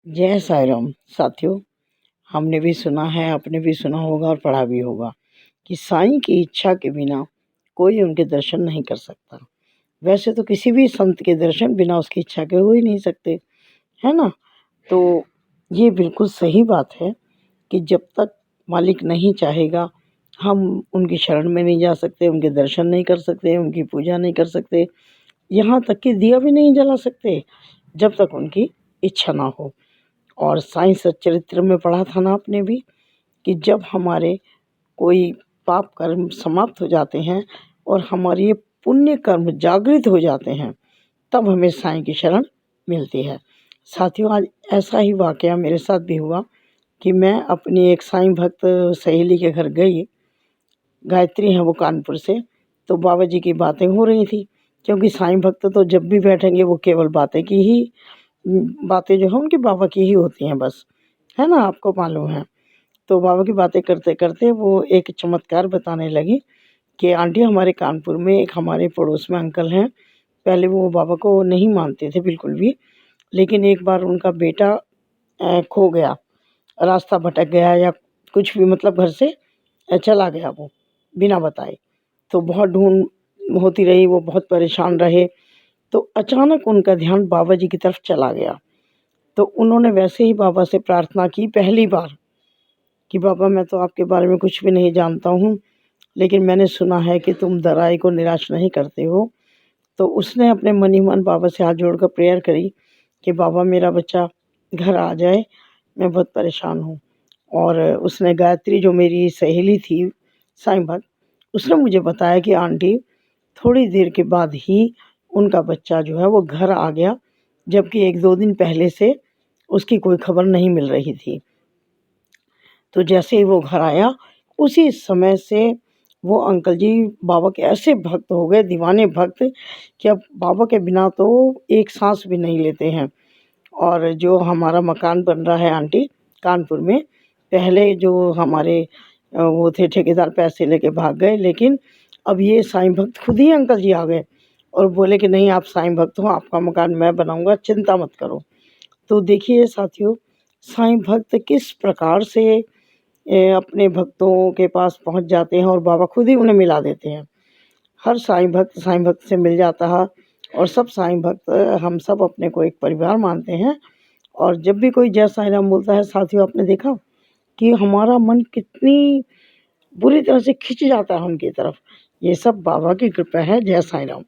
जय साईं राम। साथियों, हमने भी सुना है, आपने भी सुना होगा और पढ़ा भी होगा कि साईं की इच्छा के बिना कोई उनके दर्शन नहीं कर सकता। वैसे तो किसी भी संत के दर्शन बिना उसकी इच्छा के हो ही नहीं सकते, है ना? तो ये बिल्कुल सही बात है कि जब तक मालिक नहीं चाहेगा, हम उनकी शरण में नहीं जा सकते, उनके दर्शन नहीं कर सकते, उनकी पूजा नहीं कर सकते, यहाँ तक कि दिया भी नहीं जला सकते, जब तक उनकी इच्छा ना हो। और साईं सच्चरित्र में पढ़ा था ना आपने भी कि जब हमारे कोई पाप कर्म समाप्त हो जाते हैं और हमारे ये पुण्य कर्म जागृत हो जाते हैं, तब हमें साईं की शरण मिलती है। साथियों, आज ऐसा ही वाकया मेरे साथ भी हुआ कि मैं अपनी एक साईं भक्त सहेली के घर गई। गायत्री है वो कानपुर से। तो बाबा जी की बातें हो रही थी, क्योंकि साईं भक्त तो जब भी बैठेंगे वो केवल बातें की ही बातें जो है उनकी बाबा की ही होती हैं बस, है ना? आपको मालूम है। तो बाबा की बातें करते-करते वो एक चमत्कार बताने लगी कि आंटी, हमारे कानपुर में एक हमारे पड़ोस में अंकल हैं। पहले वो बाबा को नहीं मानते थे बिल्कुल भी, लेकिन एक बार उनका बेटा खो गया, रास्ता भटक गया या कुछ भी, मतलब घर से चला गया वो बिना बताए। तो बहुत ढूँढ होती रही, वो बहुत परेशान रहे। तो अचानक उनका ध्यान बाबा जी की तरफ चला गया। तो उन्होंने वैसे ही बाबा से प्रार्थना की पहली बार कि बाबा, मैं तो आपके बारे में कुछ भी नहीं जानता हूँ, लेकिन मैंने सुना है कि तुम दराई को निराश नहीं करते हो। तो उसने अपने मन ही मन बाबा से हाथ जोड़कर प्रेयर करी कि बाबा, मेरा बच्चा घर आ जाए, मैं बहुत परेशान हूँ। और उसने गायत्री, जो मेरी सहेली थी साईं भक्त, उसने मुझे बताया कि आंटी, थोड़ी देर के बाद ही उनका बच्चा जो है वो घर आ गया, जबकि 1-2 दिन पहले से उसकी कोई खबर नहीं मिल रही थी। तो जैसे ही वो घर आया, उसी समय से वो अंकल जी बाबा के ऐसे भक्त हो गए, दीवाने भक्त, कि अब बाबा के बिना तो एक साँस भी नहीं लेते हैं। और जो हमारा मकान बन रहा है आंटी कानपुर में, पहले जो हमारे वो थे ठेकेदार, पैसे लेके भाग गए, लेकिन अब ये साईं भक्त खुद ही अंकल जी आ गए और बोले कि नहीं, आप साईं भक्त हो, आपका मकान मैं बनाऊँगा, चिंता मत करो। तो देखिए साथियों, साईं भक्त किस प्रकार से अपने भक्तों के पास पहुँच जाते हैं और बाबा खुद ही उन्हें मिला देते हैं। हर साईं भक्त से मिल जाता है और सब साईं भक्त हम सब अपने को एक परिवार मानते हैं। और जब भी कोई जय साईं राम बोलता है साथियों, आपने देखा कि हमारा मन कितनी बुरी तरह से खिंच जाता है उनकी तरफ। ये सब बाबा की कृपा है। जय साईं राम।